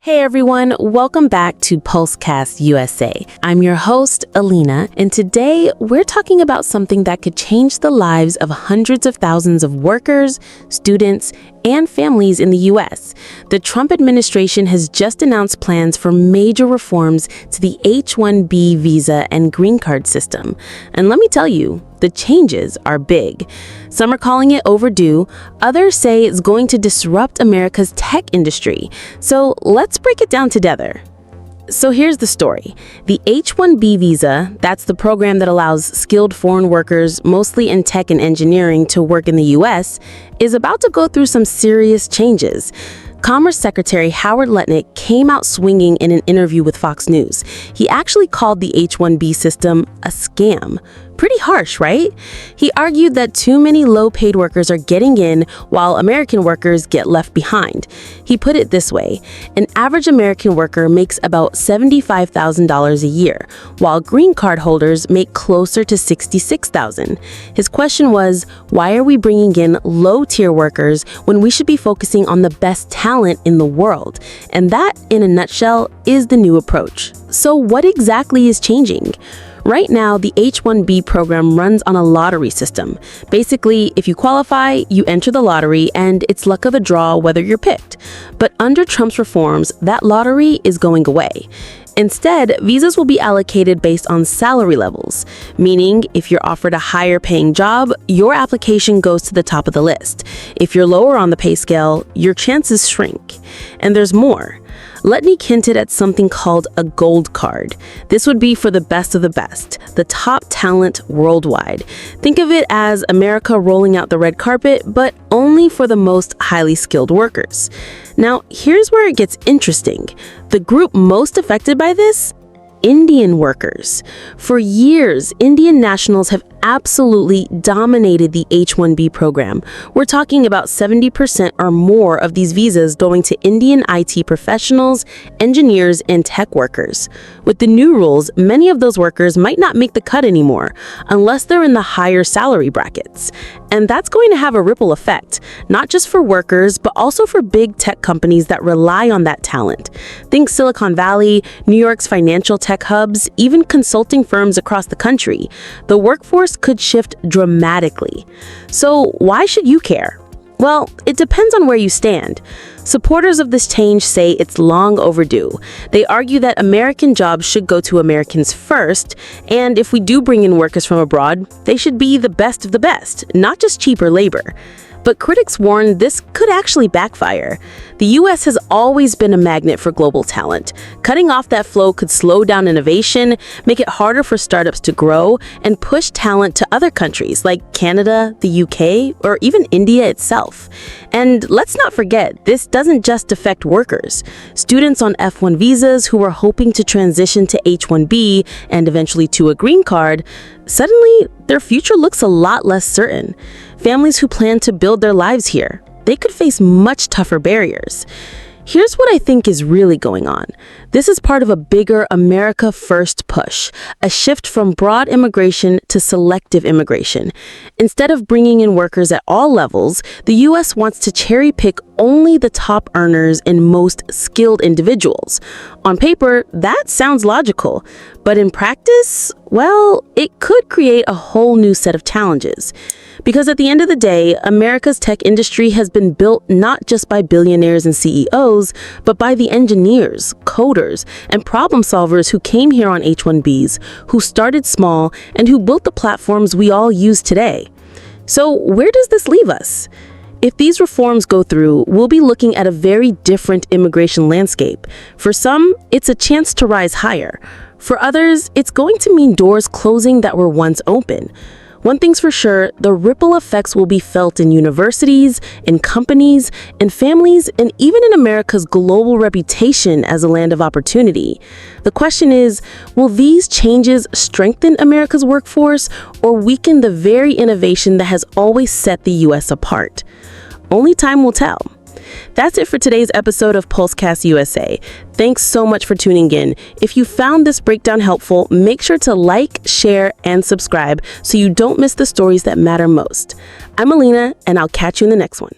Hey everyone, welcome back to Pulsecast USA. I'm your host, Alina, and today we're talking about something that could change the lives of hundreds of thousands of workers, students, and families in the U.S. The Trump administration has just announced plans for major reforms to the H-1B visa and green card system. And let me tell you, the changes are big. Some are calling it overdue. Others say it's going to disrupt America's tech industry. So let's break it down together. So here's the story. The H-1B visa, that's the program that allows skilled foreign workers, mostly in tech and engineering, to work in the U.S., is about to go through some serious changes. Commerce Secretary Howard Lutnick came out swinging in an interview with Fox News. He actually called the H-1B system a scam. Pretty harsh, right? He argued that too many low-paid workers are getting in while American workers get left behind. He put it this way: an average American worker makes about $75,000 a year, while green card holders make closer to $66,000. His question was, why are we bringing in low-tier workers when we should be focusing on the best talent in the world? And that, in a nutshell, is the new approach. So what exactly is changing? Right now, the H-1B program runs on a lottery system. Basically, if you qualify, you enter the lottery, and it's luck of the draw whether you're picked. But under Trump's reforms, that lottery is going away. Instead, visas will be allocated based on salary levels, meaning if you're offered a higher paying job, your application goes to the top of the list. If you're lower on the pay scale, your chances shrink. And there's more. Lutnick hinted at something called a gold card. This would be for the best of the best, the top talent worldwide. Think of it as America rolling out the red carpet, but only for the most highly skilled workers. Now, here's where it gets interesting. The group most affected by this? Indian workers. For years, Indian nationals have absolutely dominated the H-1B program. We're talking about 70% or more of these visas going to Indian IT professionals, engineers, and tech workers. With the new rules, many of those workers might not make the cut anymore, unless they're in the higher salary brackets. And that's going to have a ripple effect, not just for workers, but also for big tech companies that rely on that talent. Think Silicon Valley, New York's financial tech hubs, even consulting firms across the country. The workforce could shift dramatically. So why should you care? Well, it depends on where you stand. Supporters of this change say it's long overdue. They argue that American jobs should go to Americans first, and if we do bring in workers from abroad, they should be the best of the best, not just cheaper labor. But critics warn this could actually backfire. The U.S. has always been a magnet for global talent. Cutting off that flow could slow down innovation, make it harder for startups to grow, and push talent to other countries like Canada, the U.K., or even India itself. And let's not forget, this doesn't just affect workers. Students on F-1 visas who are hoping to transition to H-1B and eventually to a green card, suddenly their future looks a lot less certain. Families who plan to build their lives here, they could face much tougher barriers. Here's what I think is really going on. This is part of a bigger America First push, a shift from broad immigration to selective immigration. Instead of bringing in workers at all levels, the U.S. wants to cherry pick only the top earners and most skilled individuals. On paper, that sounds logical, but in practice, well, it could create a whole new set of challenges. Because at the end of the day, America's tech industry has been built not just by billionaires and CEOs, but by the engineers, coders, and problem solvers who came here on H-1Bs, who started small, and who built the platforms we all use today. So where does this leave us? If these reforms go through, we'll be looking at a very different immigration landscape. For some, it's a chance to rise higher. For others, it's going to mean doors closing that were once open. One thing's for sure, the ripple effects will be felt in universities, in companies, in families, and even in America's global reputation as a land of opportunity. The question is, will these changes strengthen America's workforce or weaken the very innovation that has always set the U.S. apart? Only time will tell. That's it for today's episode of Pulsecast USA. Thanks so much for tuning in. If you found this breakdown helpful, make sure to like, share, and subscribe so you don't miss the stories that matter most. I'm Alina, and I'll catch you in the next one.